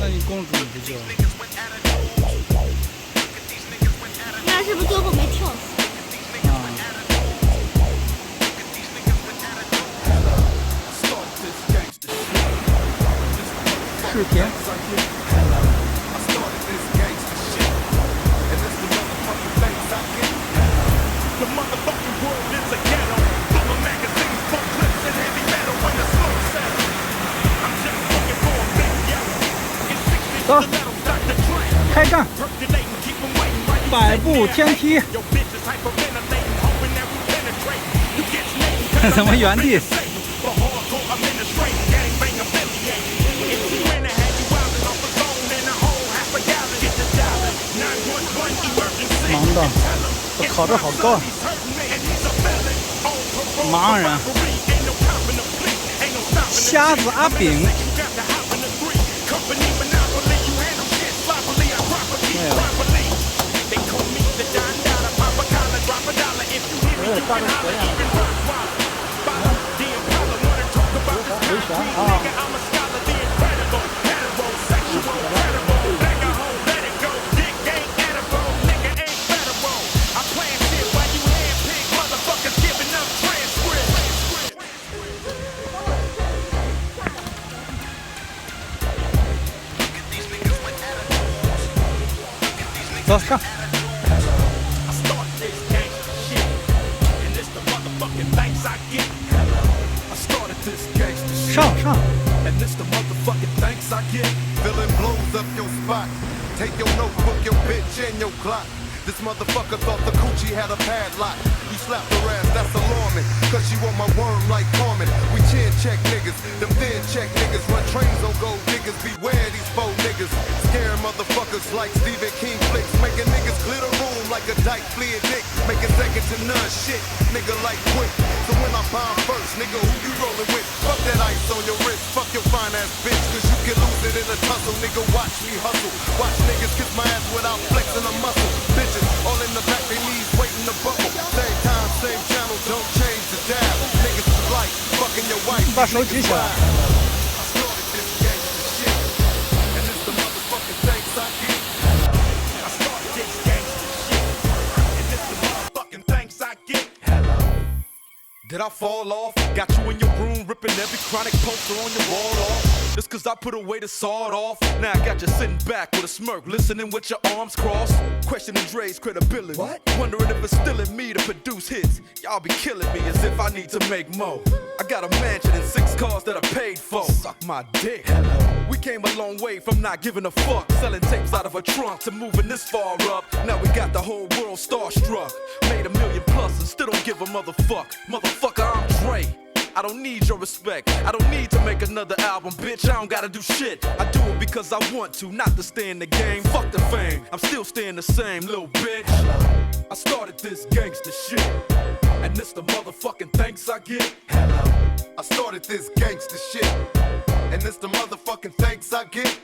那你公主你不救？那是不是最后没跳死？视频。走，开干！百步天梯。怎么原地？忙的，我考这好高。盲人，瞎子阿炳。有点抓着河呀！回旋啊！走上。上。This motherfucker thought the coochie had a padlock. You slapped her ass, that's alarming. Cause she want my worm like Carmen. We chin check niggas, them thin check niggas. Run trains on gold diggers, beware these faux niggas. Scaring motherfuckers like Stephen King flicks. Making niggas clear the room like a dyke flea a dick. Making second to none shit, nigga like quick. So when I bomb first, nigga, who you rolling with? Fuck that ice on your wrist, fuck your fine ass bitch. Cause you can lose it in a tussle, nigga, watch me hustle. Watch niggas kiss my ass without flexing a muscle. Bitches all in the back, they knees waiting to buckle. Same time, same channel, don't change the dial. Niggas is like fucking your wife. 把手举起来。Did I fall off? Got you in your room, ripping every chronic poster on your wall off. Just cause I put away the sawed off. Now I got you sitting back with a smirk, listening with your arms crossed. Questioning Dre's credibility. What? Wondering if it's still in me to produce hits. Y'all be killing me as if I need to make more. I got a mansion and 6 cars that I paid for. Suck my dick. We came a long way from not giving a fuck. Selling tapes out of a trunk to moving this far up. Now we got the whole world starstruck. Made $1 million plus and still don't give a motherfuck. Motherfucker, I'm Dre. I don't need your respect. I don't need to make another album, bitch. I don't gotta do shit. I do it because I want to, not to stay in the game. Fuck the fame. I'm still staying the same, little bitch. I started this gangster shit, and this the motherfucking thanks I get. I started this gangster shit, and this the motherfucking thanks I get.